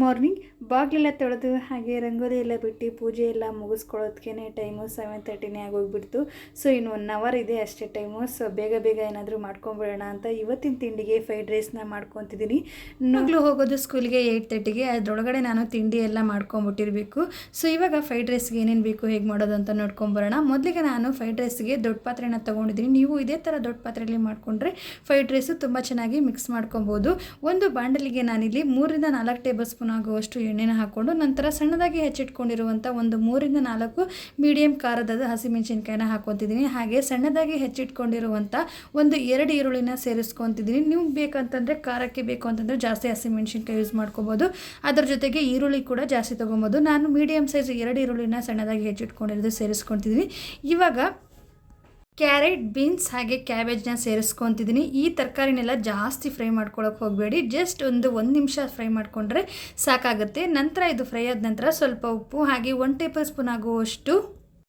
Morning ಬಾಗಿಲೆಲ್ಲ ತೊಳೆದು ಹಾಗೆ ರಂಗೋಲಿ ಎಲ್ಲ ಬಿಟ್ಟು ಪೂಜೆ ಎಲ್ಲ ಮುಗಿಸ್ಕೊಳ್ಳೋದಕ್ಕೆ ಟೈಮು 7:30 ಆಗೋಗ್ಬಿಡ್ತು. ಸೊ ಇನ್ನು 1 ಅವರ್ ಇದೆ ಅಷ್ಟೇ ಟೈಮು. ಸೊ ಬೇಗ ಬೇಗ ಏನಾದರೂ ಮಾಡ್ಕೊಂಬಿಡೋಣ ಅಂತ ಇವತ್ತಿನ ತಿಂಡಿಗೆ ಫ್ರೈಡ್ ರೈಸ್ನ ಮಾಡ್ಕೊತಿದ್ದೀನಿ. ಮಗಳು ಹೋಗೋದು ಸ್ಕೂಲ್ಗೆ 8:30ಗೆ, ಅದರೊಳಗಡೆ ನಾನು ತಿಂಡಿ ಎಲ್ಲ ಮಾಡ್ಕೊಂಬಿಟ್ಟಿರಬೇಕು. ಸೊ ಇವಾಗ ಫ್ರೈಡ್ ರೈಸ್ಗೆ ಏನೇನು ಬೇಕು ಹೇಗೆ ಮಾಡೋದು ಅಂತ ನೋಡ್ಕೊಂಬರೋಣ. ಮೊದಲಿಗೆ ನಾನು ಫ್ರೈಡ್ ರೈಸ್ಗೆ ದೊಡ್ಡ ಪಾತ್ರೆನ ತೊಗೊಂಡಿದ್ದೀನಿ. ನೀವು ಇದೇ ಥರ ದೊಡ್ಡ ಪಾತ್ರೆಯಲ್ಲಿ ಮಾಡಿಕೊಂಡ್ರೆ ಫ್ರೈಡ್ ರೈಸು ತುಂಬ ಚೆನ್ನಾಗಿ ಮಿಕ್ಸ್ ಮಾಡ್ಕೊಬೋದು. ಒಂದು ಬಾಂಡಲಿಗೆ ನಾನಿಲ್ಲಿ 3ರಿಂದ 4 ಟೇಬಲ್ ಸ್ಪೂನ್ ಆಗುವಷ್ಟು ಎಣ್ಣೆನ ಹಾಕ್ಕೊಂಡು ನಂತರ ಸಣ್ಣದಾಗಿ ಹೆಚ್ಚಿಟ್ಕೊಂಡಿರುವಂಥ ಒಂದು 3ರಿಂದ 4 ಮೀಡಿಯಂ ಖಾರದ ಹಸಿಮೆಣಸಿನ್ಕಾಯಿನ ಹಾಕ್ಕೊತಿದ್ದೀನಿ. ಹಾಗೆ ಸಣ್ಣದಾಗಿ ಹೆಚ್ಚಿಟ್ಕೊಂಡಿರುವಂಥ ಒಂದು 2 ಈರುಳ್ಳಿನ ಸೇರಿಸ್ಕೊತಿದ್ದೀನಿ. ನೀವು ಬೇಕಂತಂದರೆ ಖಾರಕ್ಕೆ ಬೇಕು ಅಂತಂದರೆ ಜಾಸ್ತಿ ಹಸಿಮೆಣಸಿನ್ಕಾಯಿ ಯೂಸ್ ಮಾಡ್ಕೋಬೋದು. ಅದರ ಜೊತೆಗೆ ಈರುಳ್ಳಿ ಕೂಡ ಜಾಸ್ತಿ ತೊಗೊಬೋದು. ನಾನು ಮೀಡಿಯಂ ಸೈಜ್ 2 ಈರುಳ್ಳಿನ ಸಣ್ಣದಾಗಿ ಹೆಚ್ಚಿಟ್ಕೊಂಡಿರೋದು ಸೇರಿಸ್ಕೊತಿದ್ದೀನಿ. ಇವಾಗ ಕ್ಯಾರೆಟ್, ಬೀನ್ಸ್ ಹಾಗೆ ಕ್ಯಾಬೇಜ್ನ ಸೇರಿಸ್ಕೊತಿದ್ದೀನಿ. ಈ ತರಕಾರಿನೆಲ್ಲ ಜಾಸ್ತಿ ಫ್ರೈ ಮಾಡ್ಕೊಳ್ಳೋಕೆ ಹೋಗಬೇಡಿ. ಜಸ್ಟ್ ಒಂದು 1 ನಿಮಿಷ ಫ್ರೈ ಮಾಡಿಕೊಂಡ್ರೆ ಸಾಕಾಗುತ್ತೆ. ನಂತರ ಇದು ಫ್ರೈ ಆದ ನಂತರ ಸ್ವಲ್ಪ ಉಪ್ಪು ಹಾಗೆ 1 ಟೇಬಲ್ ಸ್ಪೂನ್ ಆಗುವಷ್ಟು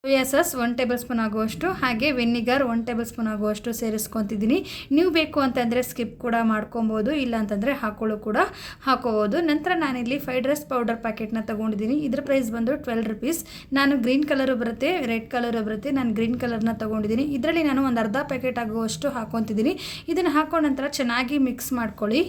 ಸೋಯಾ ಸಾಸ್ 1 ಟೇಬಲ್ ಸ್ಪೂನ್ ಆಗುವಷ್ಟು ಹಾಗೆ ವೆನಿಗರ್ 1 ಟೇಬಲ್ ಸ್ಪೂನ್ ಆಗುವಷ್ಟು ಸೇರಿಸ್ಕೊತಿದ್ದೀನಿ. ನೀವು ಬೇಕು ಅಂತಂದರೆ ಸ್ಕಿಪ್ ಕೂಡ ಮಾಡ್ಕೊಬೋದು, ಇಲ್ಲ ಅಂತಂದರೆ ಕೂಡ ಹಾಕೋಬೋದು. ನಂತರ ನಾನಿಲ್ಲಿ ಫ್ರೈಡ್ ರೈಸ್ ಪೌಡರ್ ಪ್ಯಾಕೆಟ್ನ ತೊಗೊಂಡಿದ್ದೀನಿ. ಇದ್ರ ಪ್ರೈಸ್ ಬಂದು 12 ರುಪೀಸ್. ನಾನು ಗ್ರೀನ್ ಕಲರು ಬರುತ್ತೆ, ರೆಡ್ ಕಲರು ಬರುತ್ತೆ. ನಾನು ಗ್ರೀನ್ ಕಲರ್ನ ತೊಗೊಂಡಿದ್ದೀನಿ. ಇದರಲ್ಲಿ ನಾನು ಒಂದು ಅರ್ಧ ಪ್ಯಾಕೆಟ್ ಆಗುವಷ್ಟು ಹಾಕ್ಕೊತಿದ್ದೀನಿ. ಇದನ್ನು ಹಾಕೊಂಡ ನಂತರ ಚೆನ್ನಾಗಿ ಮಿಕ್ಸ್ ಮಾಡ್ಕೊಳ್ಳಿ.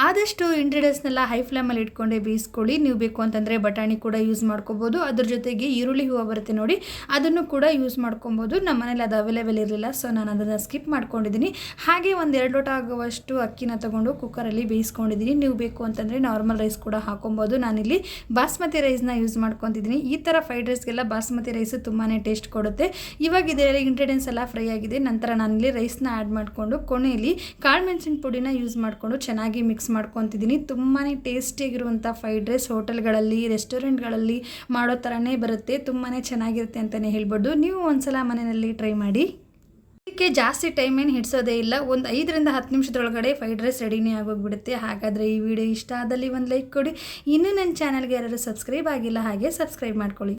ಆದಷ್ಟು ಇಂಗ್ರೀಡಿಯೆಂಟ್ಸ್ನೆಲ್ಲ ಹೈ ಫ್ಲೇಮಲ್ಲಿ ಇಟ್ಕೊಂಡೆ ಬೇಯಿಸ್ಕೊಳ್ಳಿ. ನೀವು ಬೇಕು ಅಂತಂದರೆ ಬಟಾಣಿ ಕೂಡ ಯೂಸ್ ಮಾಡ್ಕೊಬೋದು. ಅದ್ರ ಜೊತೆಗೆ ಈರುಳ್ಳಿ ಹೂವು ಬರುತ್ತೆ ನೋಡಿ, ಅದನ್ನು ಕೂಡ ಯೂಸ್ ಮಾಡ್ಕೊಬೋದು. ನಮ್ಮ ಮನೇಲಿ ಅದು ಅವೈಲೇಬಲ್ ಇರಲಿಲ್ಲ, ಸೊ ನಾನು ಅದನ್ನು ಸ್ಕಿಪ್ ಮಾಡ್ಕೊಂಡಿದ್ದೀನಿ. ಹಾಗೆ ಒಂದು 2 ಲೋಟ ಆಗುವಷ್ಟು ಅಕ್ಕಿನ ತೊಗೊಂಡು ಕುಕ್ಕರಲ್ಲಿ ಬೇಯಿಸ್ಕೊಂಡಿದ್ದೀನಿ. ನೀವು ಬೇಕು ಅಂತಂದರೆ ನಾರ್ಮಲ್ ರೈಸ್ ಕೂಡ ಹಾಕೊಬೋದು. ನಾನಿಲ್ಲಿ ಬಾಸ್ಮತಿ ರೈಸ್ನ ಯೂಸ್ ಮಾಡ್ಕೊತಿದ್ದೀನಿ. ಈ ಥರ ಫ್ರೈಡ್ ರೈಸ್ಗೆಲ್ಲ ಬಾಸ್ಮತಿ ರೈಸು ತುಂಬಾ ಟೇಸ್ಟ್ ಕೊಡುತ್ತೆ. ಇವಾಗ ಇದರಲ್ಲಿ ಇಂಗ್ರೀಡಿಯೆಂಟ್ಸ್ ಎಲ್ಲ ಫ್ರೈ ಆಗಿದೆ. ನಂತರ ನಾನಿಲ್ಲಿ ರೈಸ್ನ ಆ್ಯಡ್ ಮಾಡಿಕೊಂಡು ಕೊನೆಯಲ್ಲಿ ಕಾಳು ಮೆಣಸಿನ ಪುಡಿನ ಯೂಸ್ ಮಾಡಿಕೊಂಡು ಚೆನ್ನಾಗಿ ಮಿಕ್ಸ್ ಮಾಡ್ಕೊತಿದ್ದೀನಿ. ತುಂಬಾ ಟೇಸ್ಟಿಯಾಗಿರುವಂಥ ಫ್ರೈಡ್ ರೈಸ್ ಹೋಟೆಲ್ಗಳಲ್ಲಿ, ರೆಸ್ಟೋರೆಂಟ್ಗಳಲ್ಲಿ ಮಾಡೋ ಥರನೇ ಬರುತ್ತೆ. ತುಂಬಾ ಚೆನ್ನಾಗಿರುತ್ತೆ ಅಂತಲೇ ಹೇಳ್ಬೋದು. ನೀವು ಒಂದ್ಸಲ ಮನೆಯಲ್ಲಿ ಟ್ರೈ ಮಾಡಿ. ಇದಕ್ಕೆ ಜಾಸ್ತಿ ಟೈಮ್ ಏನು ಹಿಡಿಸೋದೇ ಇಲ್ಲ. ಒಂದು 5ರಿಂದ 10 ನಿಮಿಷದೊಳಗಡೆ ಫ್ರೈಡ್ ರೈಸ್ ರೆಡಿನೇ ಆಗೋಗ್ಬಿಡುತ್ತೆ. ಹಾಗಾದರೆ ಈ ವಿಡಿಯೋ ಇಷ್ಟ ಆದಲ್ಲಿ ಒಂದು ಲೈಕ್ ಕೊಡಿ. ಇನ್ನೂ ನನ್ನ ಚಾನಲ್ಗೆ ಯಾರಾದರೂ ಸಬ್ಸ್ಕ್ರೈಬ್ ಆಗಿಲ್ಲ ಹಾಗೆ ಸಬ್ಸ್ಕ್ರೈಬ್ ಮಾಡ್ಕೊಳ್ಳಿ.